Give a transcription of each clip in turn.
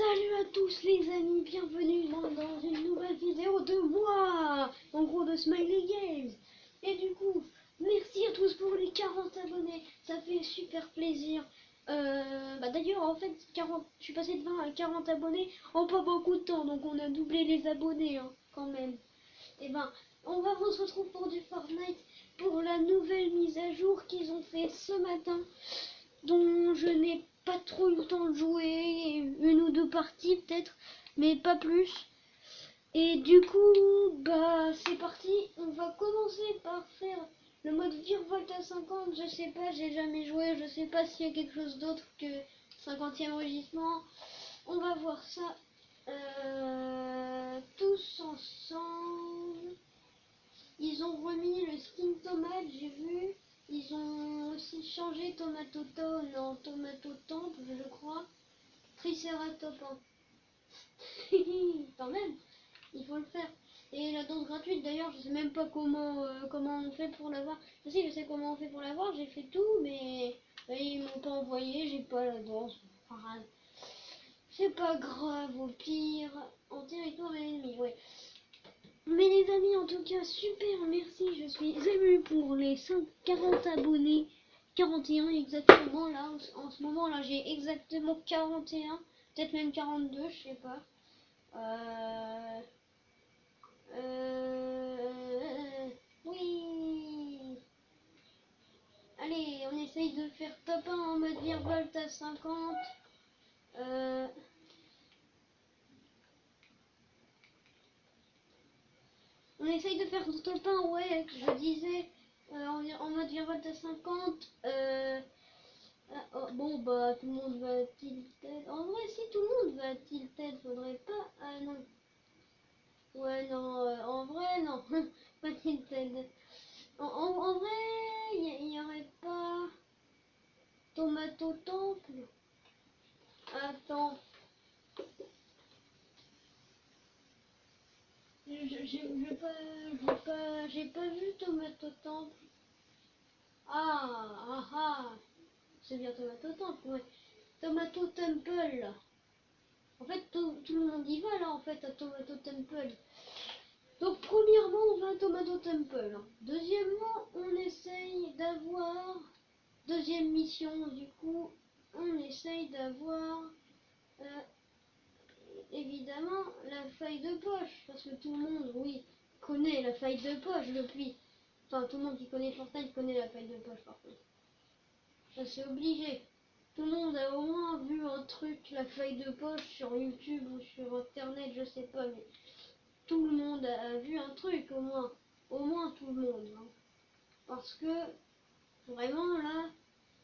Salut à tous les amis, bienvenue dans une nouvelle vidéo de moi, en gros de Smiley Games. Et du coup, merci à tous pour les 40 abonnés, ça fait super plaisir. D'ailleurs en fait, je suis passé de 20 à 40 abonnés en pas beaucoup de temps, donc on a doublé les abonnés hein, quand même. Et on se retrouve pour du Fortnite, pour la nouvelle mise à jour qu'ils ont fait ce matin, dont je n'ai pas trop eu le temps de jouer, une ou deux parties peut-être, mais pas plus. Et du coup, c'est parti, on va commencer par faire le mode Virevolt à 50, je sais pas, j'ai jamais joué, je sais pas s'il y a quelque chose d'autre que 50e rugissement. On va voir ça tous ensemble. Ils ont remis le skin tomate, j'ai vu. Ils ont aussi changé Tomatoton en Tomato Temple, je crois. Triceratops. Hein. Quand même, il faut le faire. Et la danse gratuite, d'ailleurs, je sais même pas comment on fait pour l'avoir. Si, je sais comment on fait pour l'avoir, j'ai fait tout, mais ils m'ont pas envoyé, j'ai pas la danse. Enfin, c'est pas grave, au pire. En territoire ennemi, ouais. Mais les amis, en tout cas, super, merci, je suis émue pour les 40 abonnés, 41 exactement, là, en ce moment, là, j'ai exactement 41, peut-être même 42, je sais pas. Oui. Allez, on essaye de faire top 1 en mode Virevolt à 50. On essaye de faire top 1, ouais, je disais, en mode Virevolt à 50. Tout le monde va tilted. En vrai, si tout le monde va tilted, faudrait pas. Ah non. Ouais, non, en vrai, non. Pas tilted. En vrai, il y aurait pas. Tomato Temple. Attends. J'ai pas vu Tomato Temple. Ah. C'est bien Tomato Temple, ouais. Tomato Temple. En fait, tout le monde y va là, en fait, à Tomato Temple. Donc, premièrement, on va à Tomato Temple. Deuxièmement, on essaye d'avoir... Deuxième mission, du coup, on essaye d'avoir... évidemment, la faille de poche. Parce que tout le monde, oui, connaît la faille de poche depuis... Enfin, tout le monde qui connaît Fortnite connaît la faille de poche, par contre. Ça, c'est obligé. Tout le monde a au moins vu un truc, la faille de poche, sur YouTube ou sur Internet, je sais pas, mais... Tout le monde a vu un truc, au moins tout le monde. Hein. Parce que, vraiment, là,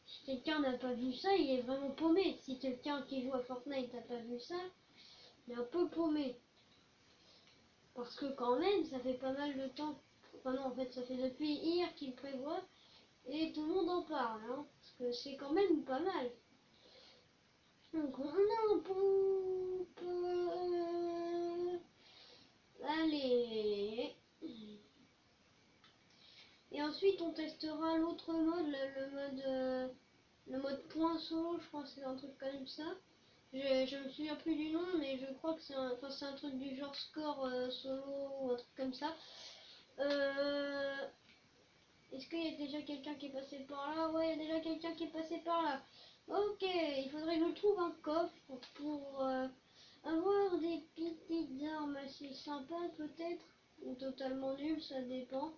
si quelqu'un n'a pas vu ça, il est vraiment paumé. Si quelqu'un qui joue à Fortnite n'a pas vu ça, il est un peu paumé. Parce que quand même, ça fait pas mal de temps. Enfin non, en fait, ça fait depuis hier qu'il prévoit. Et tout le monde en parle, hein, parce que c'est quand même pas mal. Donc, on a un pompe. Allez. Et ensuite, on testera l'autre mode, là, le mode point solo, je crois que c'est un truc comme ça. Je me souviens plus du nom, mais je crois que c'est un truc du genre score solo ou un truc comme ça. Est-ce qu'il y a déjà quelqu'un qui est passé par là? Ouais, il y a déjà quelqu'un qui est passé par là. Ok, il faudrait que je trouve un coffre pour avoir des petites armes assez sympas peut-être. Ou totalement nulles, ça dépend.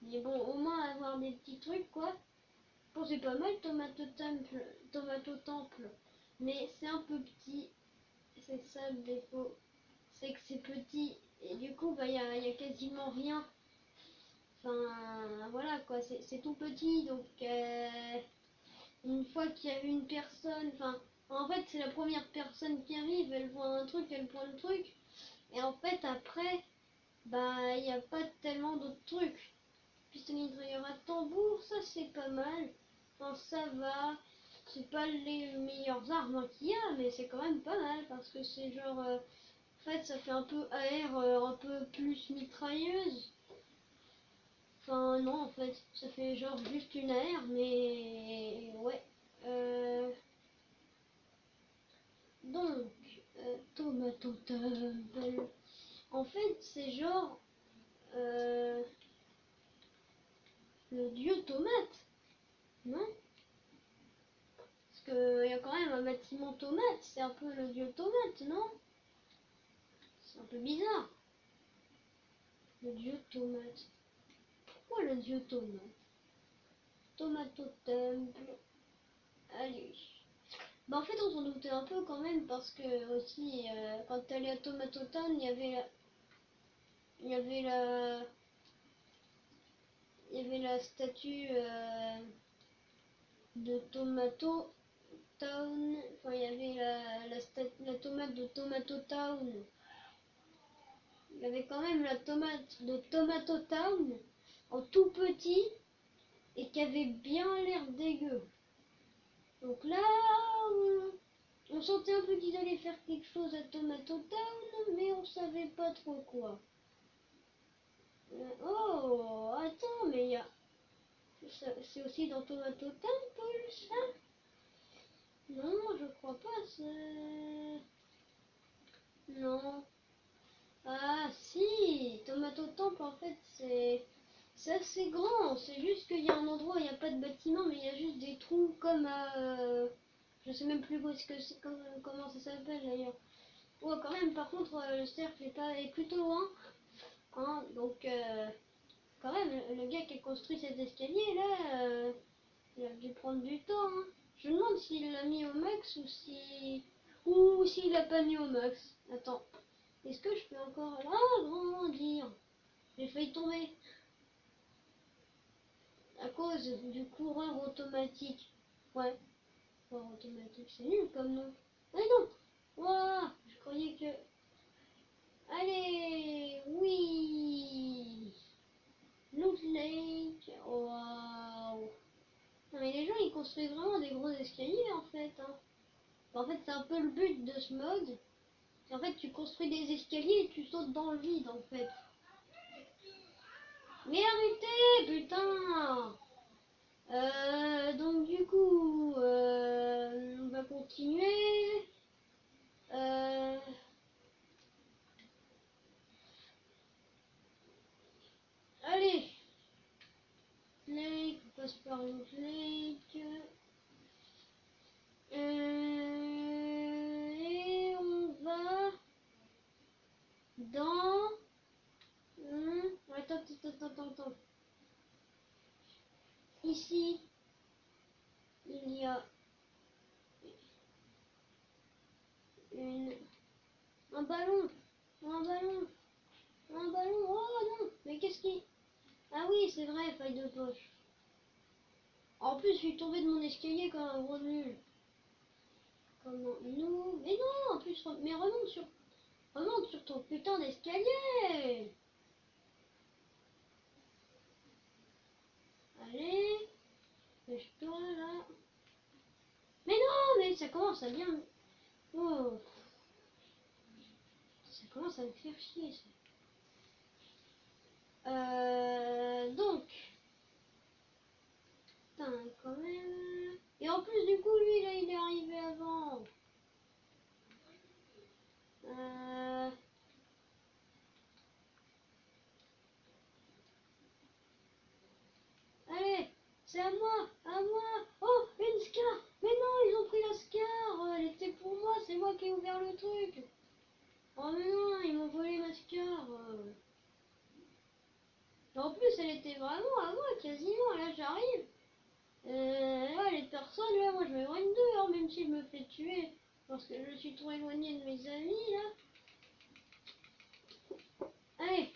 Mais bon, au moins avoir des petits trucs quoi. Bon, c'est pas mal Tomato Temple. Mais c'est un peu petit. C'est ça le défaut. C'est que c'est petit. Et du coup, y a quasiment rien. Enfin, voilà quoi. C'est tout petit. Donc, une fois qu'il y a une personne. Enfin, en fait, c'est la première personne qui arrive. Elle voit un truc, elle prend le truc. Et en fait, après, il n'y a pas tellement d'autres trucs. Pistolet mitrailleur à tambour, ça c'est pas mal. Enfin, ça va. C'est pas les meilleures armes qu'il y a, mais c'est quand même pas mal parce que c'est genre. En fait, ça fait un peu AR, un peu plus mitrailleuse. Enfin, non, en fait, ça fait genre juste une AR, mais. Ouais. Donc, Tomato Temple. En fait, c'est genre le dieu tomate, non? Parce qu'il y a quand même un bâtiment tomate, c'est un peu le dieu tomate, non? C'est un peu bizarre. Le dieu tomate. Pourquoi le dieu tomate? Tomato Temple. Allez. Bah en fait on s'en doutait un peu quand même parce que aussi quand t'allais à Tomato Town il y avait la il y avait la statue de Tomato Town, enfin il y avait la tomate de Tomato Town. Il y avait quand même la tomate de Tomato Town en tout petit et qui avait bien l'air dégueu. Donc là on sentait un peu qu'ils allaient faire quelque chose à Tomato Town, mais on savait pas trop quoi. Oh, attends, mais il y a... C'est aussi dans Tomato Temple, ça? Non, je crois pas, c'est... Non. Ah, si! Tomato Temple, en fait, c'est assez grand. C'est juste qu'il y a un endroit où il n'y a pas de bâtiment, mais il y a juste des trous comme à... Je sais même plus où est-ce que c'est, comment ça s'appelle d'ailleurs. Ouais, quand même, par contre, le cercle est plutôt loin. Hein, donc, quand même, le gars qui a construit cet escalier là, il a dû prendre du temps. Hein. Je me demande s'il l'a mis au max ou s'il l'a pas mis au max. Attends, est-ce que je peux encore agrandir? J'ai failli tomber à cause du coureur automatique. Ouais, coureur automatique, c'est nul comme nom. Ah non, waouh, je croyais que. Allez, oui, Loot Lake, waouh. Non mais les gens ils construisent vraiment des gros escaliers en fait. Hein. En fait c'est un peu le but de ce mode. En fait tu construis des escaliers et tu sautes dans le vide en fait. Mais arrêtez putain. Donc du coup on va continuer. Euh, allez. Lake, on passe par le lake. Et on va dans... Attends. Ici, il y a une... un ballon. Un ballon. Un ballon. Oh non. Mais qu'est-ce qui... Ah oui, c'est vrai, faille de poche. En plus, je suis tombé de mon escalier comme un gros nul. Comment nous... Mais non, en plus, mais remonte sur ton putain d'escalier. Allez, pêche-toi là. Mais non, mais ça commence à bien... Oh, ça commence à me faire chier ça. Donc, putain, quand même. Et en plus, du coup, lui, là, il est arrivé avant. Euh... Allez, c'est à moi, à moi. Oh, une Scar. Mais non, ils ont pris la Scar. Elle était pour moi, c'est moi qui ai ouvert le truc. Oh mais non, ils m'ont volé ma Scar. En plus, elle était vraiment à moi, quasiment. Là, j'arrive. Là, les personnes, là, moi, je m'éloigne d'eux, hein, même si je me fais tuer. Parce que je suis trop éloignée de mes amis, là. Allez.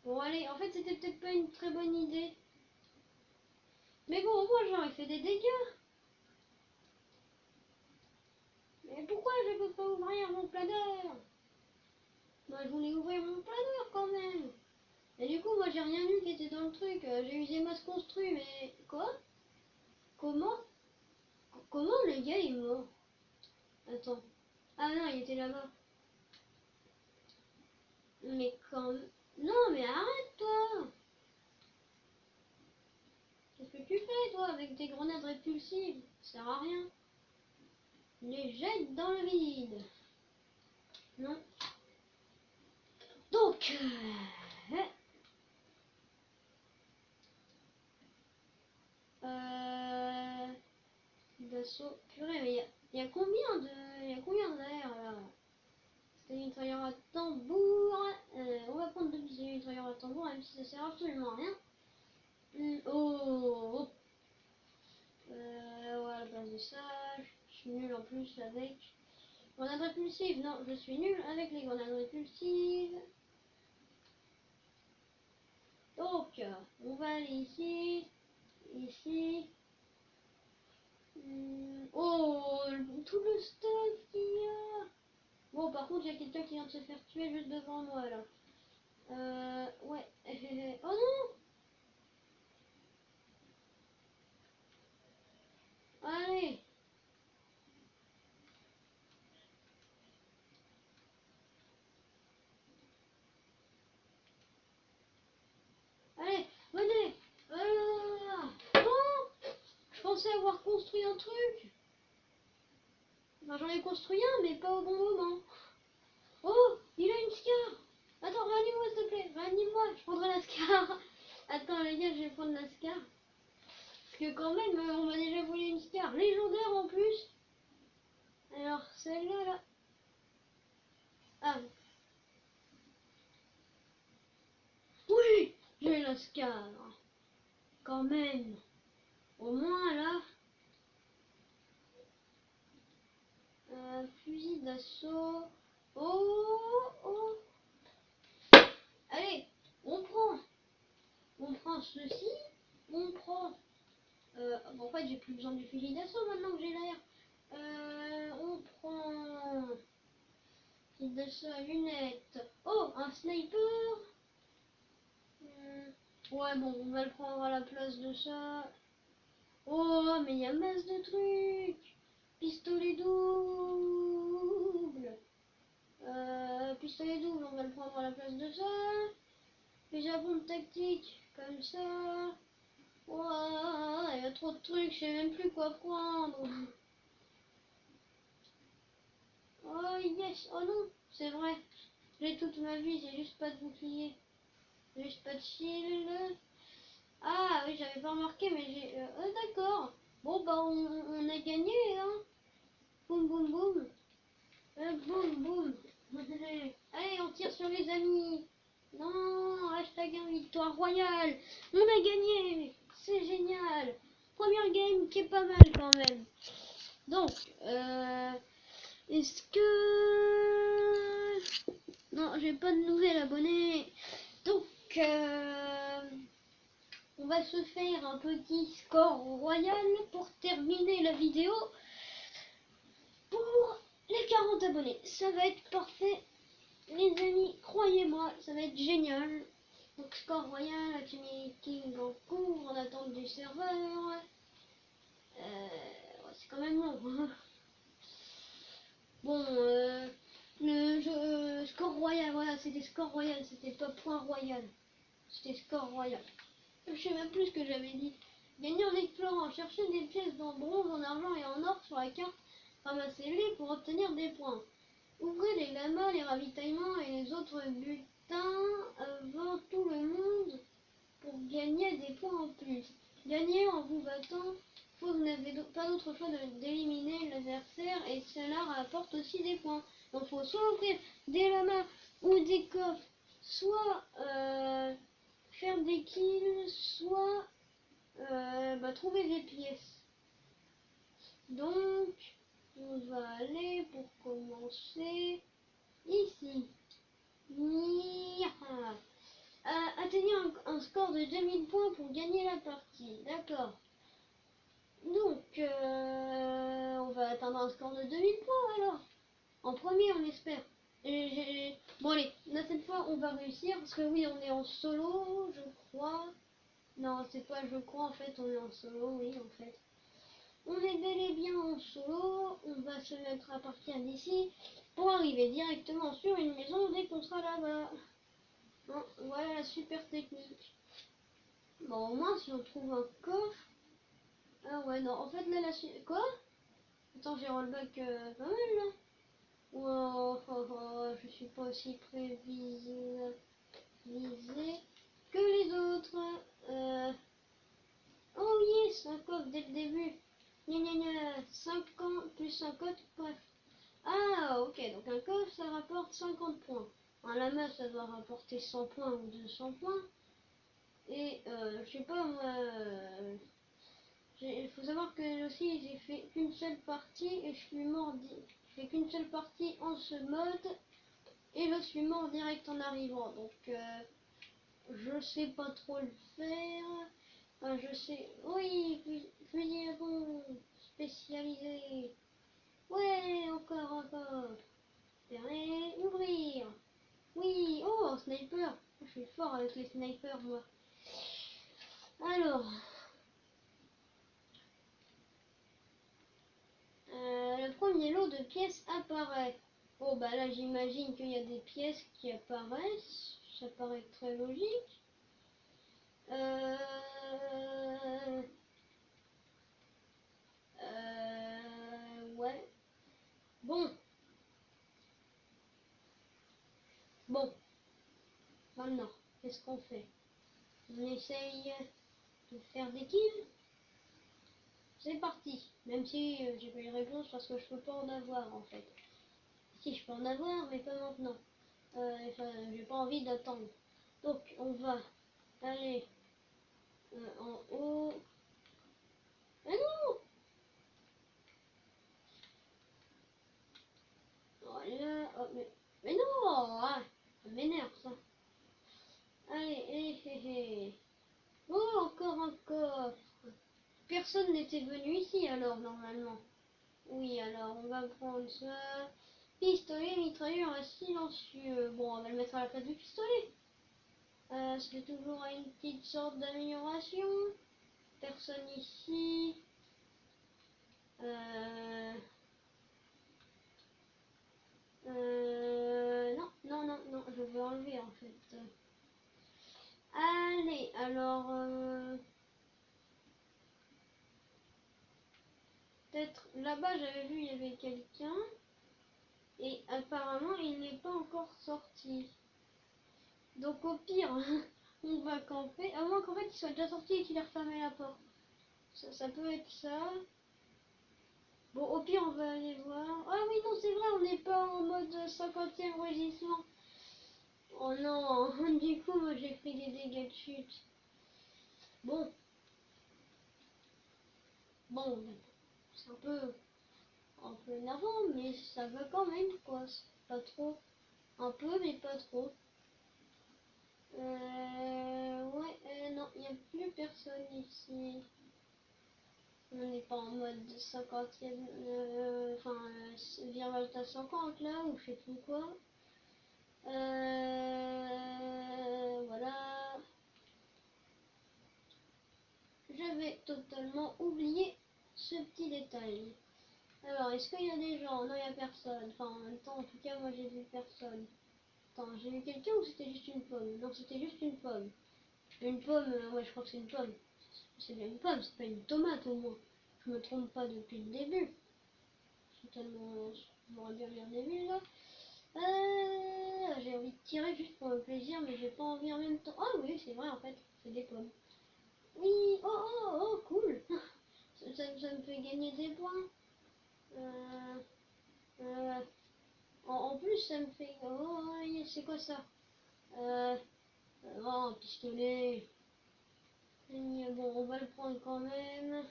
Bon, allez, en fait, c'était peut-être pas une très bonne idée. Mais bon, au moins, j'aurais fait des dégâts. Mais pourquoi je peux pas ouvrir mon planeur? Moi, je voulais ouvrir mon planeur quand même. Et du coup, moi, j'ai rien eu qui était dans le truc. J'ai usé masse construit, mais... Quoi? Comment? Comment le gars est mort? Attends. Ah non, il était là-bas. Mais quand... Non, mais arrête, toi! que tu fais, toi, avec tes grenades répulsives? Ça sert à rien. Les jette dans le vide. Non. Donc, d'assaut. Purée, mais il y a combien d'air là? C'est une mitrailleur à tambour. On va prendre deux petits mitrailleurs à tambour, même si ça sert absolument à rien. Oh, ouais, à la place de ça, je suis nulle en plus avec. Grenade répulsive, non, je suis nulle avec les grenades répulsives. Donc, on va aller ici, ici. Oh, tout le stuff qu'il y a. Bon, par contre, il y a quelqu'un qui vient de se faire tuer juste devant moi là. Ouais. Oh non! Allez! Allez, venez! Non! Je pensais avoir construit un truc. Enfin, j'en ai construit un, mais pas au bon moment. Oh! Il a une Scar! Attends, réanime-moi s'il te plaît! Réanime-moi! Je prendrai la Scar! Attends, les gars, je vais prendre la Scar. Parce que quand même, on m'a déjà volé une Scar légendaire en plus. Alors, celle-là, là. Ah, oui! J'ai la Scar. Quand même. Au moins, là. Fusil d'assaut. Oh, oh. Allez, on prend. On prend ceci. On prend. En fait, j'ai plus besoin du fusil d'assaut maintenant que j'ai l'air. On prend. Fusil d'assaut à lunettes. Oh, un sniper. Ouais, bon, on va le prendre à la place de ça. Oh, mais il y a masse de trucs. Pistolet double. Pistolet double, on va le prendre à la place de ça. Les bombe tactique, comme ça. Ouah, il y a trop de trucs, je sais même plus quoi prendre. Oh yes, oh non, c'est vrai. J'ai toute ma vie, j'ai juste pas de bouclier. J'ai juste pas de shield. Ah oui, j'avais pas remarqué, mais j'ai... d'accord. Bon, bah on a gagné, hein. Boum, boum, boum. Boum, boum. Allez, on tire sur les amis. Non, hashtag un victoire royale. On a gagné. C'est génial. Première game qui est pas mal quand même. Donc, est-ce que... Non, j'ai pas de nouvel abonné. Donc, on va se faire un petit score royal pour terminer la vidéo. Pour les 40 abonnés, ça va être parfait. Les amis, croyez-moi, ça va être génial. Donc score royal, Academy King en cours, en attente du serveur. Ouais, c'est quand même long. Hein. Bon, le jeu, score royal, voilà, c'était score royal, c'était pas point royal. C'était score royal. Je sais même plus ce que j'avais dit. Gagner en explorant, chercher des pièces en bronze, en argent et en or sur la carte. Ramassez-les pour obtenir des points. Ouvrez les lamas, les ravitaillements et les autres bulletins avant tout le monde pour gagner des points en plus. Gagnez en vous battant, vous n'avez pas d'autre choix d'éliminer l'adversaire et cela rapporte aussi des points. Donc il faut soit ouvrir des lamas ou des coffres, soit faire des kills, soit trouver des pièces. Donc on va aller pour commencer ici. Atteignez un score de 2000 points pour gagner la partie. D'accord. Donc, on va atteindre un score de 2000 points alors. En premier, on espère. Bon, allez, là cette fois, on va réussir. Parce que oui, on est en solo, je crois. Non, c'est pas je crois, en fait, on est en solo, oui, en fait. On est bel et bien en solo. On va se mettre à partir d'ici pour arriver directement sur une maison dès qu'on sera là-bas. Bon, voilà la super technique. Bon, au moins, si on trouve un coffre... Ah ouais, non, en fait, là, Quoi? Attends, j'ai rollback pas mal, là. Wow, oh, oh, je suis pas aussi prévisé que les autres. Oh yes, un coffre dès le début. Gna gna gna, 50 plus 50, bref. Ah, ok, donc un coffre, ça rapporte 50 points. Un lama, ça doit rapporter 100 points ou 200 points. Et, je sais pas, moi... il faut savoir que aussi, j'ai fait qu'une seule partie et je suis mort... J'ai fait qu'une seule partie en ce mode. Et je suis mort direct en arrivant. Donc, je sais pas trop le faire. Enfin, je sais... Oui, fusil à pompe spécialisé. Ouais, encore. Fermer, ouvrir. Oui, oh, sniper. Je suis fort avec les snipers, moi. Alors, le premier lot de pièces apparaît. Bon, bah là, j'imagine qu'il y a des pièces qui apparaissent. Ça paraît très logique. Ouais. Bon. Bon. Maintenant, qu'est-ce qu'on fait? On essaye de faire des kills. C'est parti. Même si j'ai pas eu réponse parce que je peux pas en avoir en fait. Si je peux en avoir, mais pas maintenant. Enfin, j'ai pas envie d'attendre. Donc on va aller en haut. Ah non! Voilà. Oh, mais non! Ah, ça m'énerve ça. Allez, oh, encore un coffre. Personne n'était venu ici alors normalement. Oui, alors on va prendre ça. Pistolet mitrailleur silencieux. Bon, on va le mettre à la place du pistolet. C'est toujours une petite sorte d'amélioration. Personne ici. Non, je veux enlever en fait. Allez, alors... peut-être là-bas j'avais vu il y avait quelqu'un. Et apparemment il n'est pas encore sorti. Donc au pire, on va camper. À moins qu'en fait il soit déjà sorti et qu'il ait refermé la porte. Ça peut être ça. Bon, au pire, on va aller voir. Ah oui, non, c'est vrai, on n'est pas en mode 50e régissement. Oh non, du coup, moi j'ai pris des dégâts de chute. Bon, c'est un peu énervant, mais ça va quand même, quoi. C'est pas trop. Un peu, mais pas trop. Ouais, non, il n'y a plus personne ici. On n'est pas en mode 50e, enfin, Virvolta 50 là, ou je sais plus quoi. Voilà. J'avais totalement oublié ce petit détail. Alors, est-ce qu'il y a des gens? Non, il n'y a personne. Enfin, en même temps, en tout cas, moi, j'ai vu personne. Attends, j'ai vu quelqu'un ou c'était juste une pomme? Non, c'était juste une pomme. Une pomme, ouais, je crois que c'est une pomme. C'est bien une pomme, c'est pas une tomate au moins. Je me trompe pas depuis le début. C'est tellement... J'aurais bien regardé vu là. J'ai envie de tirer juste pour le plaisir, mais j'ai pas envie en même temps. Ah oui, c'est vrai en fait, c'est des pommes. Oui, oh, cool. Ça me fait gagner des points. Euh, euh, en plus, ça me fait... Oh, c'est quoi ça? Oh, un pistolet. Bon, on va le prendre quand même.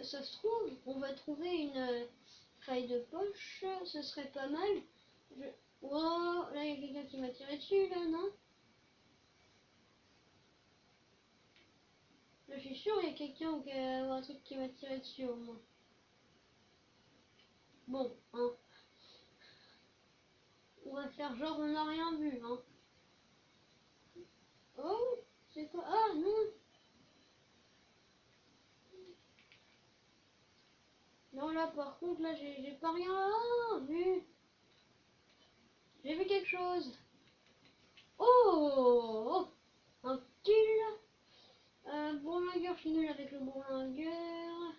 Ça se trouve, on va trouver une faille de poche. Ce serait pas mal. Oh, là, il y a quelqu'un qui m'a tiré dessus, là, non? Là, je suis sûre, il y a quelqu'un ou un truc qui m'a tiré dessus, au moins. Bon, hein. On va faire genre on n'a rien vu, hein. Oh, c'est quoi? Ah, non. Non, là, par contre, là, j'ai pas rien vu. J'ai vu quelque chose. Oh, un style. Bourlingueur, je suis nul avec le bourlingueur.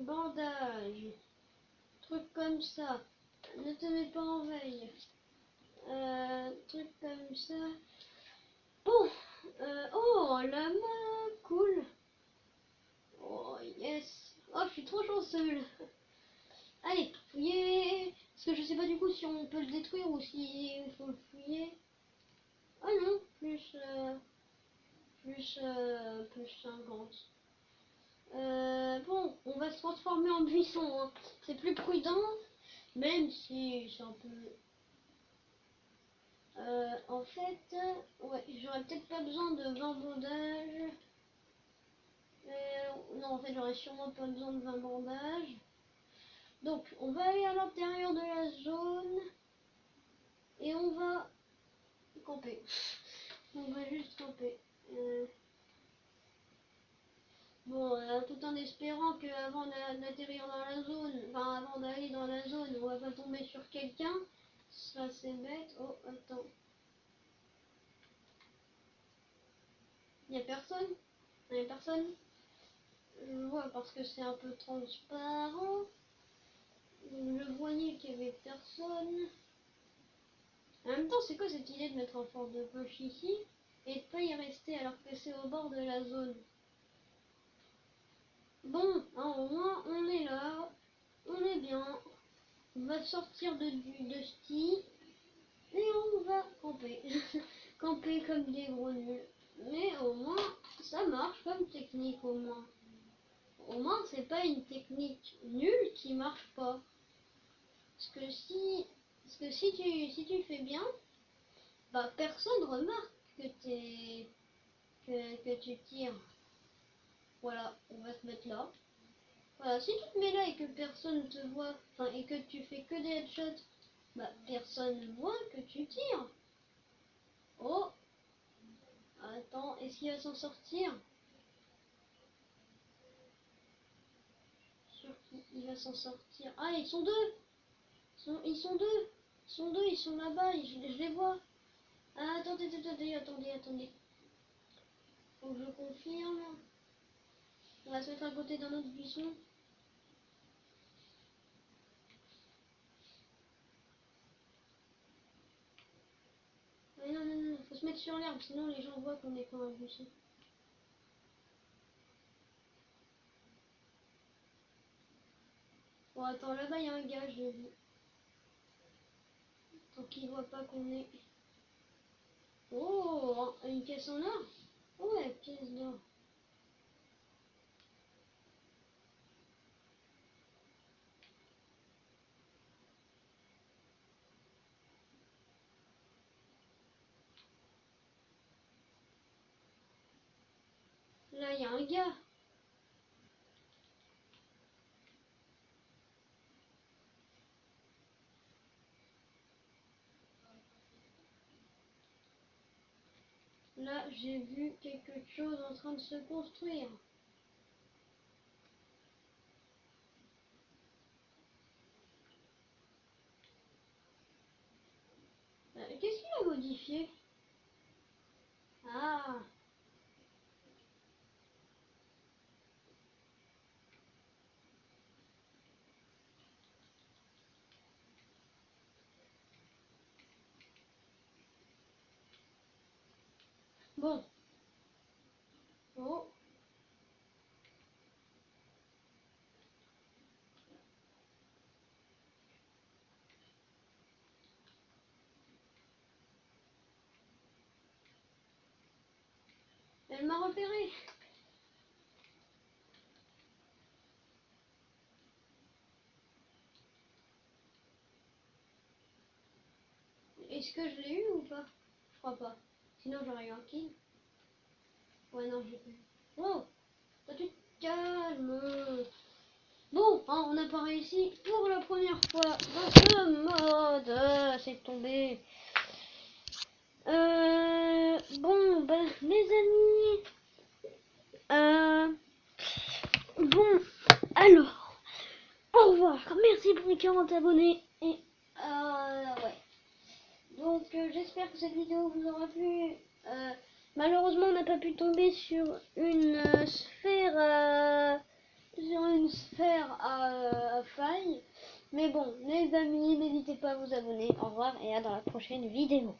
Bandage. Truc comme ça. Ne te mets pas en veille. Truc comme ça. Bon. Oh, la main. Cool. Oh, yes. Oh, je suis trop chanceux là. Allez, fouiller. Parce que je sais pas du coup si on peut le détruire ou s'il faut le fouiller. Ah non, plus 50. Bon, on va se transformer en buisson, hein. C'est plus prudent, même si c'est un peu... en fait, ouais, j'aurais peut-être pas besoin de 20 bandages. Non, en fait, j'aurais sûrement pas besoin de 20 bandages. Donc, on va aller à l'intérieur de la zone et on va camper. On va juste camper. Bon, tout en espérant qu'avant d'atterrir dans la zone, enfin avant d'aller dans la zone, on va pas tomber sur quelqu'un. Ça c'est bête. Oh, attends. Il n'y a personne? Il n'y a personne? Je vois parce que c'est un peu transparent. Je voyais qu'il y avait personne. En même temps, c'est quoi cette idée de mettre un fort de poche ici et de pas y rester alors que c'est au bord de la zone? Bon, hein, au moins on est là, on est bien. On va sortir de ski et on va camper. Camper comme des gros nuls. Mais au moins, ça marche comme technique au moins. Au moins, c'est pas une technique nulle qui marche pas. Parce que si tu fais bien, bah personne remarque que tu tires. Voilà, on va se mettre là. Voilà, si tu te mets là et que personne te voit, enfin et que tu fais que des headshots, bah personne voit que tu tires. Oh, attends, est-ce qu'il va s'en sortir? Sûr qu'il va s'en sortir. Ah, ils sont deux. Ils sont deux. Ils sont là-bas, je les vois. Ah, attendez. Faut que je confirme. On va se mettre à côté d'un autre buisson. Mais non, faut se mettre sur l'herbe, sinon les gens voient qu'on est pas un buisson. Bon, attends, là-bas, il y a un gars, je l'ai vu. Tant qu'il voit pas qu'on est... Oh, une caisse en or. Oh, ouais, pièce d'or. Là, il y a un gars. Là, j'ai vu quelque chose en train de se construire. Qu'est-ce qu'il a modifié? Ah, bon. Oh, elle m'a repéré. Est-ce que je l'ai eu ou pas? Je crois pas. Sinon, j'aurais eu un kill. Ouais, non, j'ai pas eu. Oh, toi, tu te calmes. Bon, hein, on n'a pas réussi pour la première fois dans ce mode. C'est tombé. Bon, bah, mes amis. Bon, alors, au revoir. Merci pour les 40 abonnés. Et, ouais. Donc, j'espère que cette vidéo vous aura plu. Malheureusement, on n'a pas pu tomber sur une sphère à faille. Mais bon, les amis, n'hésitez pas à vous abonner. Au revoir et à dans la prochaine vidéo.